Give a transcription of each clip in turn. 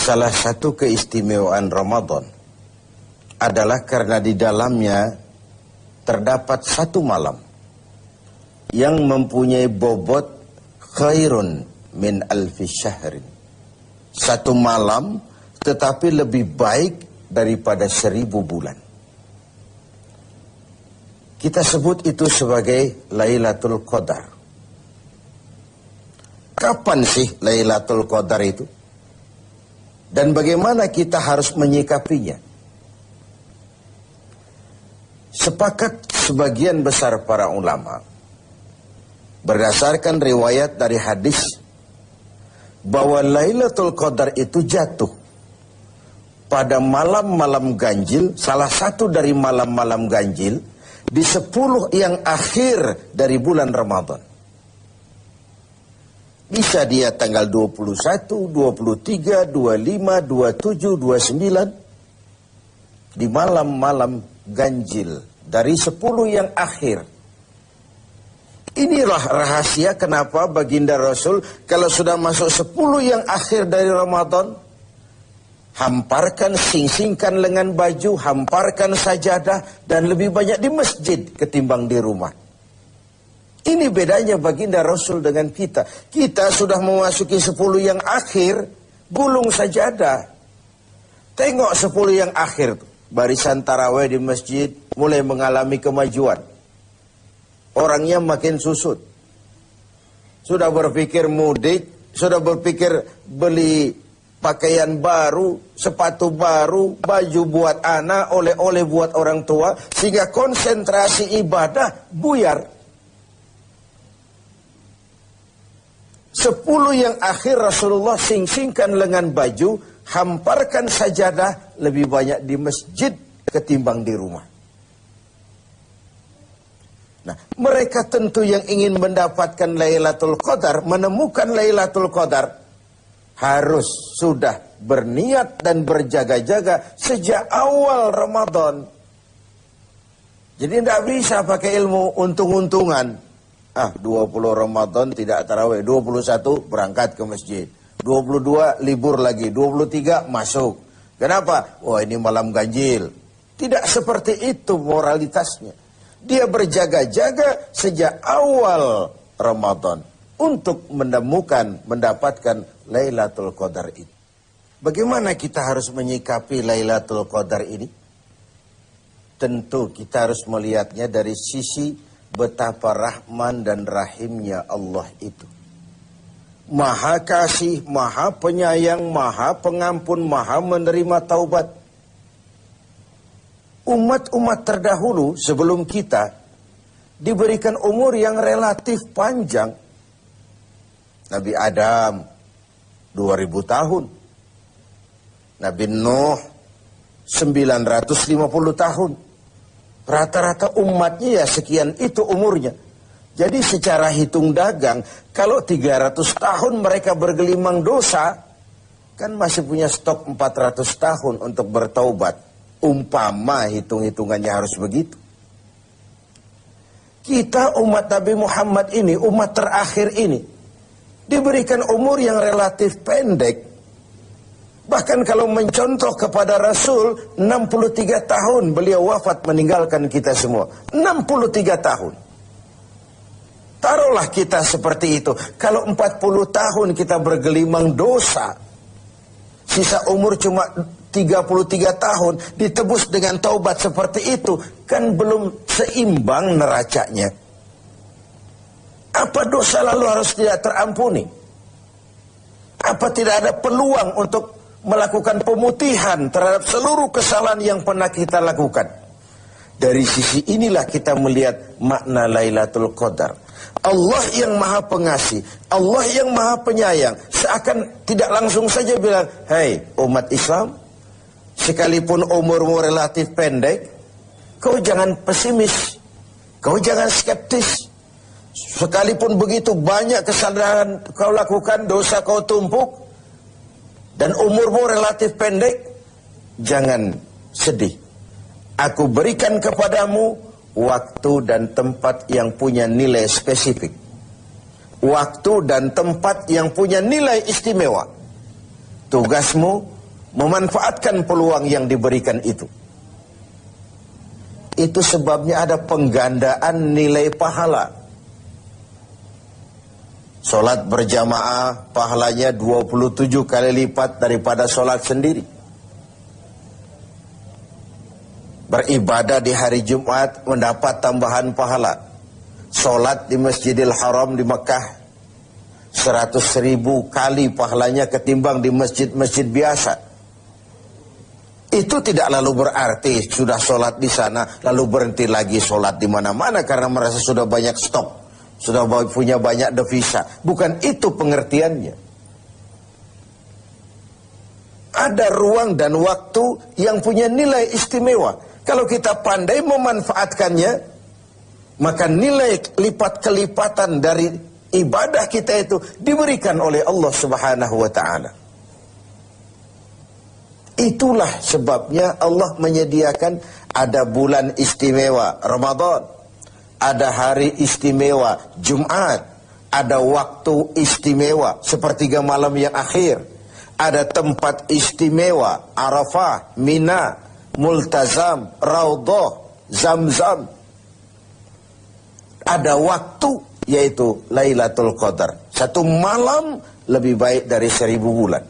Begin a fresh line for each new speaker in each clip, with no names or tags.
salah satu keistimewaan Ramadan adalah karena di dalamnya terdapat satu malam yang mempunyai bobot khairun min alfi syahrin. Satu malam tetapi lebih baik daripada 1000 bulan. Kita sebut itu sebagai Lailatul Qadar. Kapan sih Lailatul Qadar itu? Dan bagaimana kita harus menyikapinya? Sepakat sebagian besar para ulama berdasarkan riwayat dari hadis bahwa Lailatul Qadar itu jatuh pada malam-malam ganjil, salah satu dari malam-malam ganjil di 10 yang akhir dari bulan Ramadan. Bisa dia tanggal 21, 23, 25, 27, 29 di malam-malam ganjil dari 10 yang akhir. Inilah rahasia kenapa baginda Rasul kalau sudah masuk 10 yang akhir dari Ramadan, hamparkan, sing-singkan lengan baju, hamparkan sajadah, dan lebih banyak di masjid ketimbang di rumah. Ini bedanya baginda Rasul dengan kita. Kita sudah memasuki 10 yang akhir, gulung sajadah. Tengok 10 yang akhir, barisan tarawih di masjid mulai mengalami kemajuan. Orangnya makin susut. Sudah berpikir mudik, sudah berpikir beli pakaian baru, sepatu baru, baju buat anak, oleh-oleh buat orang tua, sehingga konsentrasi ibadah buyar. 10 yang akhir Rasulullah sing-singkan lengan baju, hamparkan sajadah, lebih banyak di masjid ketimbang di rumah. Nah, mereka tentu yang ingin mendapatkan Lailatul Qadar, menemukan Lailatul Qadar, harus sudah berniat dan berjaga-jaga sejak awal Ramadan. Jadi tidak bisa pakai ilmu untung-untungan. 20 Ramadan tidak tarawih, 21 berangkat ke masjid, 22 libur lagi, 23 masuk. Kenapa? Wah, ini malam ganjil. Tidak seperti itu moralitasnya. Dia berjaga-jaga sejak awal Ramadan untuk mendapatkan Lailatul Qadar itu. Bagaimana kita harus menyikapi Lailatul Qadar ini? Tentu kita harus melihatnya dari sisi betapa rahman dan rahimnya Allah itu. Maha kasih, maha penyayang, maha pengampun, maha menerima taubat. Umat-umat terdahulu sebelum kita diberikan umur yang relatif panjang. Nabi Adam 2000 tahun. Nabi Nuh 950 tahun. Rata-rata umatnya ya sekian itu umurnya. Jadi secara hitung dagang, kalau 300 tahun mereka bergelimang dosa, kan masih punya stok 400 tahun untuk bertaubat. Umpama hitung-hitungannya harus begitu. Kita umat Nabi Muhammad ini, umat terakhir ini, diberikan umur yang relatif pendek. Bahkan kalau mencontoh kepada Rasul, 63 tahun beliau wafat meninggalkan kita semua. 63 tahun. Taruhlah kita seperti itu. Kalau 40 tahun kita bergelimang dosa, sisa umur cuma 33 tahun, ditebus dengan taubat seperti itu, kan belum seimbang neracanya. Apa dosa lalu harus tidak terampuni? Apa tidak ada peluang untuk melakukan pemutihan terhadap seluruh kesalahan yang pernah kita lakukan? Dari sisi inilah kita melihat makna Lailatul Qadar. Allah yang maha pengasih, Allah yang maha penyayang, seakan tidak langsung saja bilang, "Hei umat Islam, sekalipun umurmu relatif pendek, kau jangan pesimis, kau jangan skeptis. Sekalipun begitu banyak kesalahan kau lakukan, dosa kau tumpuk, dan umurmu relatif pendek, jangan sedih. Aku berikan kepadamu waktu dan tempat yang punya nilai spesifik. Waktu dan tempat yang punya nilai istimewa. Tugasmu memanfaatkan peluang yang diberikan itu. Itu sebabnya ada penggandaan nilai pahala. Sholat berjamaah pahalanya 27 kali lipat daripada sholat sendiri. Beribadah di hari Jumat mendapat tambahan pahala. Sholat di Masjidil Haram di Mekah 100.000 kali pahalanya ketimbang di masjid-masjid biasa. Itu tidak lalu berarti sudah sholat di sana lalu berhenti lagi sholat di mana-mana karena merasa sudah banyak stok, sudah punya banyak devisa. Bukan itu pengertiannya. Ada ruang dan waktu yang punya nilai istimewa. Kalau kita pandai memanfaatkannya, maka nilai lipat kelipatan dari ibadah kita itu diberikan oleh Allah Subhanahu wa ta'ala. Itulah sebabnya Allah menyediakan ada bulan istimewa Ramadan, ada hari istimewa Jumat, ada waktu istimewa sepertiga malam yang akhir, ada tempat istimewa Arafah, Mina, Multazam, Raudhah, Zamzam. Ada waktu yaitu Lailatul Qadar. Satu malam lebih baik dari 1000 bulan.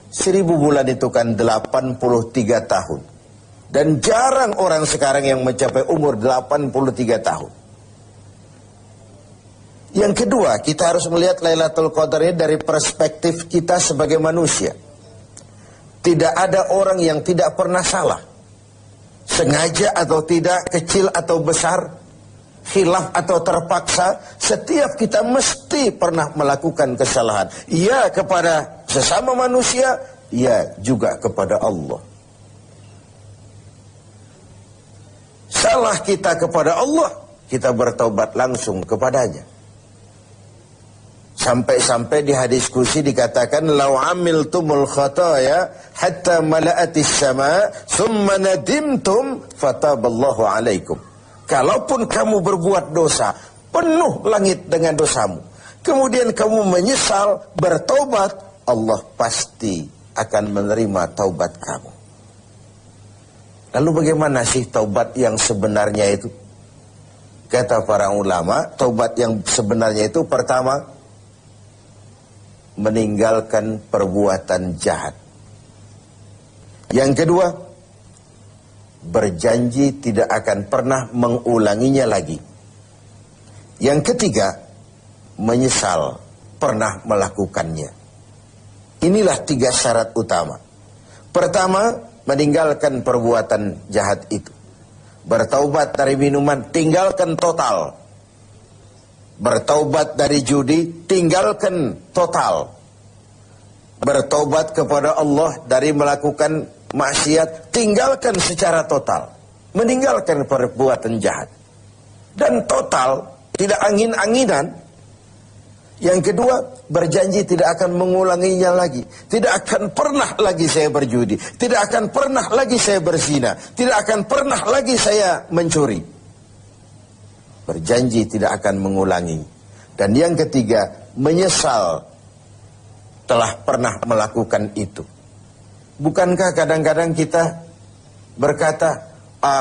1000 bulan itu kan 83 tahun. Dan jarang orang sekarang yang mencapai umur 83 tahun. Yang kedua, kita harus melihat Lailatul Qadar ini dari perspektif kita sebagai manusia. Tidak ada orang yang tidak pernah salah. Sengaja atau tidak, kecil atau besar, khilaf atau terpaksa, setiap kita mesti pernah melakukan kesalahan. Ya kepada sesama manusia, ya juga kepada Allah. Salah kita kepada Allah, kita bertaubat langsung kepadanya. Sampai-sampai di hadis kursi dikatakan, "Lau amiltumul khataya hatta mala'atis sama, summa nadimtum fataballahu alaikum." Kalaupun kamu berbuat dosa, penuh langit dengan dosamu, kemudian kamu menyesal, bertobat, Allah pasti akan menerima taubat kamu. Lalu bagaimana sih taubat yang sebenarnya itu? Kata para ulama, taubat yang sebenarnya itu pertama, meninggalkan perbuatan jahat. Yang kedua, berjanji tidak akan pernah mengulanginya lagi. Yang ketiga, menyesal pernah melakukannya. Inilah 3 syarat utama. Pertama, meninggalkan perbuatan jahat itu. Bertaubat dari minuman, tinggalkan total. Bertaubat dari judi, tinggalkan total. Bertaubat kepada Allah dari melakukan maksiat, tinggalkan secara total. Meninggalkan perbuatan jahat. Dan total, tidak angin-anginan. Yang kedua, berjanji tidak akan mengulanginya lagi. Tidak akan pernah lagi saya berjudi. Tidak akan pernah lagi saya berzina. Tidak akan pernah lagi saya mencuri. Berjanji tidak akan mengulangi. Dan yang ketiga, menyesal telah pernah melakukan itu. Bukankah kadang-kadang kita berkata,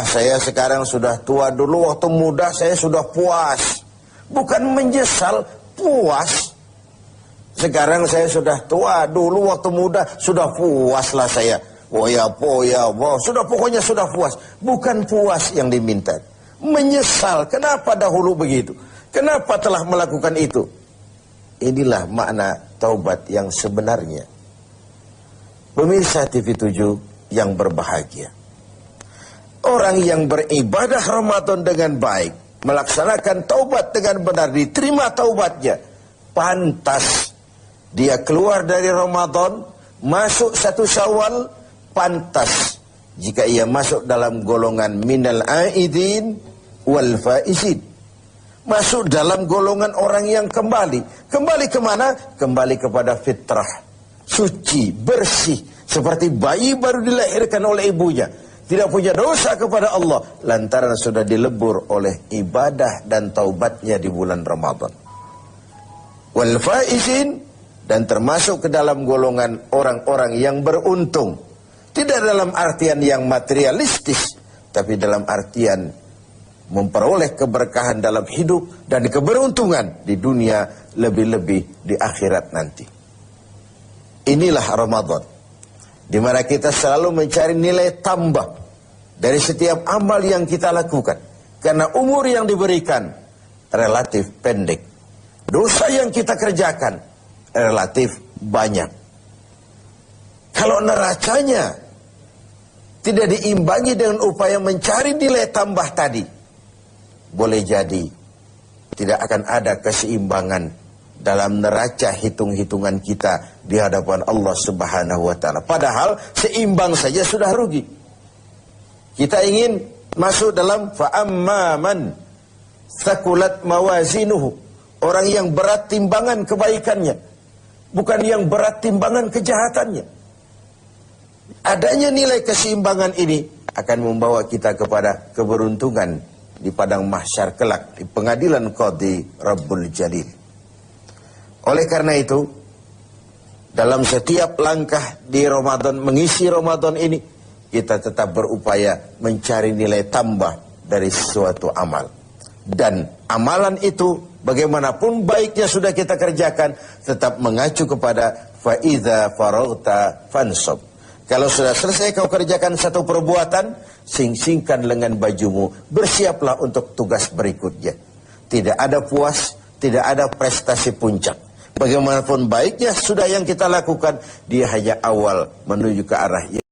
saya sekarang sudah tua, dulu waktu muda saya sudah puas. Bukan menyesal, puas. Sekarang saya sudah tua, dulu waktu muda sudah puaslah saya. Sudah pokoknya sudah puas. Bukan puas yang diminta. Menyesal, kenapa dahulu begitu? Kenapa telah melakukan itu? Inilah makna taubat yang sebenarnya. Pemirsa TV7 yang berbahagia, orang yang beribadah Ramadan dengan baik, melaksanakan taubat dengan benar, diterima taubatnya, pantas dia keluar dari Ramadan, masuk 1 Syawal, pantas jika ia masuk dalam golongan minal aidin wal faizin. Masuk dalam golongan orang yang kembali. Kembali kemana? Kembali kepada fitrah. Suci, bersih. Seperti bayi baru dilahirkan oleh ibunya. Tidak punya dosa kepada Allah. Lantaran sudah dilebur oleh ibadah dan taubatnya di bulan Ramadan. Wal faizin, dan termasuk ke dalam golongan orang-orang yang beruntung. Tidak dalam artian yang materialistis, tapi dalam artian memperoleh keberkahan dalam hidup dan keberuntungan di dunia, lebih-lebih di akhirat nanti. Inilah Ramadan, di mana kita selalu mencari nilai tambah dari setiap amal yang kita lakukan. Karena umur yang diberikan relatif pendek. Dosa yang kita kerjakan relatif banyak. Kalau neracanya tidak diimbangi dengan upaya mencari nilai tambah tadi, boleh jadi tidak akan ada keseimbangan dalam neraca hitung-hitungan kita di hadapan Allah Subhanahu wa taala. Padahal seimbang saja sudah rugi. Kita ingin masuk dalam fa'amman thaqulat mawazinuhu, orang yang berat timbangan kebaikannya, bukan yang berat timbangan kejahatannya. Adanya nilai keseimbangan ini akan membawa kita kepada keberuntungan di padang mahsyar kelak, di pengadilan Qadhi Rabbul Jalil. Oleh karena itu, dalam setiap langkah di Ramadan, mengisi Ramadan ini, kita tetap berupaya mencari nilai tambah dari suatu amal. Dan amalan itu, bagaimanapun baiknya sudah kita kerjakan, tetap mengacu kepada fa'idha faraghta fansab. Kalau sudah selesai kau kerjakan satu perbuatan, sing-singkan lengan bajumu, bersiaplah untuk tugas berikutnya. Tidak ada puas, tidak ada prestasi puncak. Bagaimanapun baiknya sudah yang kita lakukan, dia hanya awal menuju ke arah yang